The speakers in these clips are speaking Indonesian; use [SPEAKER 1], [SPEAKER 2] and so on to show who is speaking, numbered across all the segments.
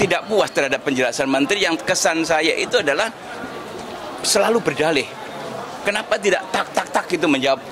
[SPEAKER 1] tidak puas terhadap penjelasan menteri yang kesan saya itu adalah selalu berdalih. Kenapa tidak tak itu menjawab?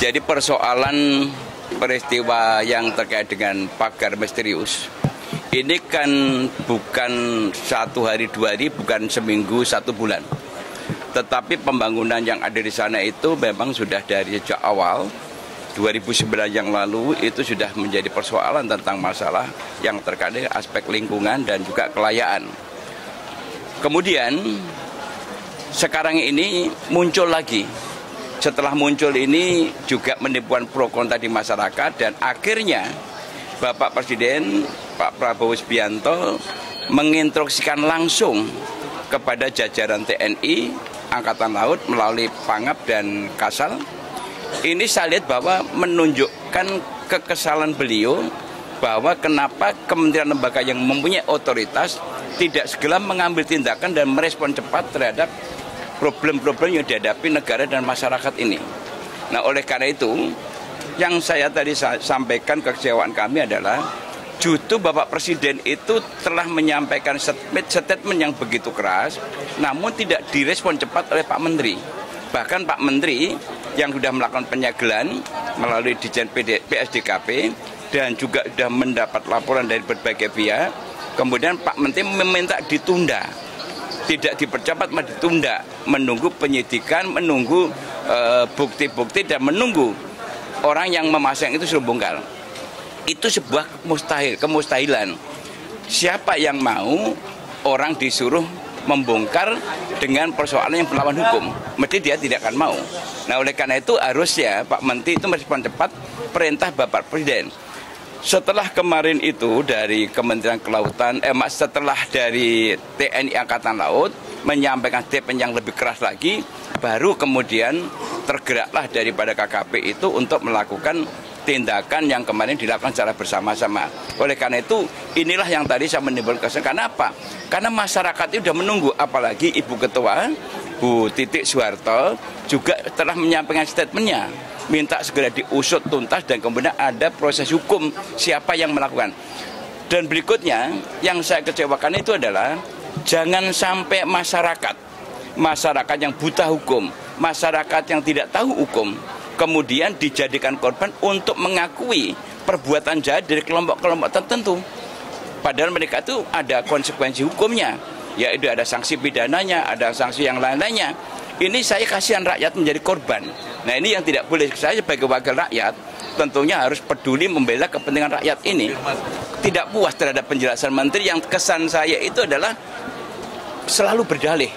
[SPEAKER 1] Jadi persoalan peristiwa yang terkait dengan pagar misterius ini kan bukan 1 hari 2 hari, bukan seminggu 1 bulan. Tetapi pembangunan yang ada di sana itu memang sudah dari sejak awal 2009 yang lalu itu sudah menjadi persoalan tentang masalah yang terkait dengan aspek lingkungan dan juga kelayaan. Kemudian sekarang ini muncul lagi. Setelah muncul ini juga menimbulkan pro kontra di masyarakat dan akhirnya Bapak Presiden Pak Prabowo Subianto menginstruksikan langsung kepada jajaran TNI, Angkatan Laut melalui Pangap dan Kasal. Ini saya lihat bahwa menunjukkan kekesalan beliau bahwa kenapa kementerian lembaga yang mempunyai otoritas tidak segera mengambil tindakan dan merespon cepat terhadap problem-problem yang dihadapi negara dan masyarakat ini. Nah, oleh karena itu, yang saya tadi sampaikan kekecewaan kami adalah justru Bapak Presiden itu telah menyampaikan statement yang begitu keras, namun tidak direspon cepat oleh Pak Menteri. Bahkan Pak Menteri yang sudah melakukan penyegelan melalui Ditjen PSDKP dan juga sudah mendapat laporan dari berbagai pihak, kemudian Pak Menteri meminta ditunda. Tidak dipercepat, ditunda, menunggu penyidikan, menunggu bukti-bukti dan menunggu orang yang memasang itu suruh bongkar. Itu sebuah kemustahilan. Siapa yang mau orang disuruh membongkar dengan persoalan yang berlawan hukum? Mesti dia tidak akan mau. Nah, oleh karena itu harusnya Pak Menteri itu merespon cepat perintah Bapak Presiden. Setelah kemarin itu dari Kementerian Kelautan, setelah dari TNI Angkatan Laut menyampaikan statement yang lebih keras lagi, baru kemudian tergeraklah daripada KKP itu untuk melakukan tindakan yang kemarin dilakukan secara bersama-sama. Oleh karena itu, inilah yang tadi saya menimbulkan kesan. Karena apa? Karena masyarakat itu sudah menunggu, apalagi Ibu Ketua, Bu Titik Soeharto juga telah menyampaikan statementnya. Minta segera diusut tuntas dan kemudian ada proses hukum siapa yang melakukan. Dan berikutnya yang saya kecewakan itu adalah jangan sampai masyarakat yang buta hukum, masyarakat yang tidak tahu hukum kemudian dijadikan korban untuk mengakui perbuatan jahat dari kelompok-kelompok tertentu. Padahal mereka itu ada konsekuensi hukumnya, yaitu ada sanksi pidananya, ada sanksi yang lain-lainnya. Ini saya kasihan rakyat menjadi korban. Nah, ini yang tidak boleh. Saya sebagai wakil rakyat tentunya harus peduli membela kepentingan rakyat ini. Tidak puas terhadap penjelasan menteri yang kesan saya itu adalah selalu berdalih.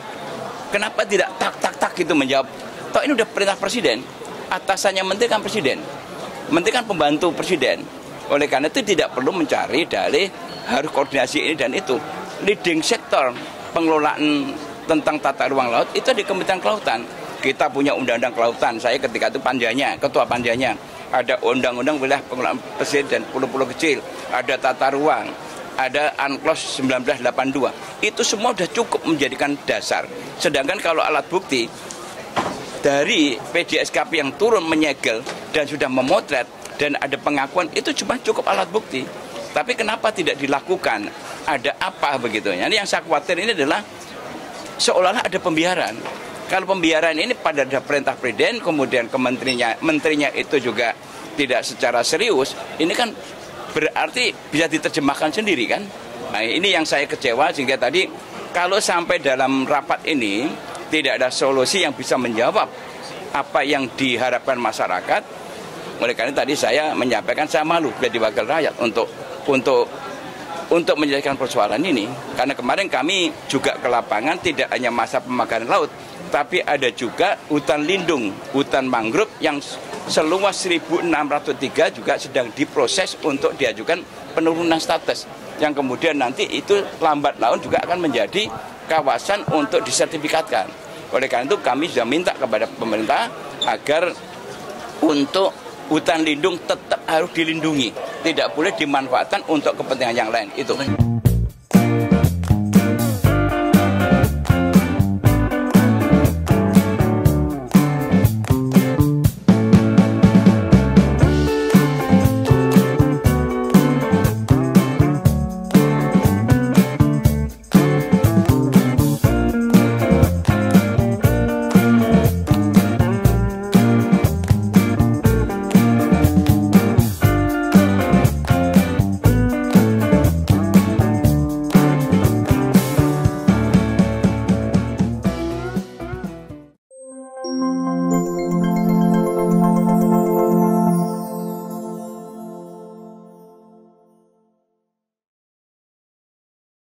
[SPEAKER 1] Kenapa tidak tak itu menjawab? Toh ini udah perintah presiden. Atasannya menteri kan presiden. Menteri kan pembantu presiden. Oleh karena itu tidak perlu mencari dalih, harus koordinasi ini dan itu. Leading sektor pengelolaan tentang tata ruang laut itu di Kementerian Kelautan. Kita punya undang-undang kelautan. Saya ketika itu panjanya, ketua panjanya. Ada undang-undang wilayah pengelolaan pesisir dan pulau-pulau kecil. Ada tata ruang. Ada UNCLOS 1982. Itu semua sudah cukup menjadikan dasar. Sedangkan kalau alat bukti dari PDSKP yang turun menyegel dan sudah memotret dan ada pengakuan, itu cuma cukup alat bukti. Tapi kenapa tidak dilakukan? Ada apa begitu? Ini yang saya khawatir ini adalah seolah-olah ada pembiaran. Kalau pembiaran ini pada perintah presiden, kemudian menterinya itu juga tidak secara serius, ini kan berarti bisa diterjemahkan sendiri kan? Nah, ini yang saya kecewa sehingga tadi kalau sampai dalam rapat ini tidak ada solusi yang bisa menjawab apa yang diharapkan masyarakat. Oleh karena tadi saya menyampaikan saya malu jadi wakil rakyat untuk untuk menyelesaikan persoalan ini, karena kemarin kami juga ke lapangan tidak hanya masa pemakaran laut, tapi ada juga hutan lindung, hutan mangrove yang seluas 1.603 juga sedang diproses untuk diajukan penurunan status. Yang kemudian nanti itu lambat laun juga akan menjadi kawasan untuk disertifikatkan. Oleh karena itu kami sudah minta kepada pemerintah agar untuk hutan lindung tetap harus dilindungi, tidak boleh dimanfaatkan untuk kepentingan yang lain. Itu.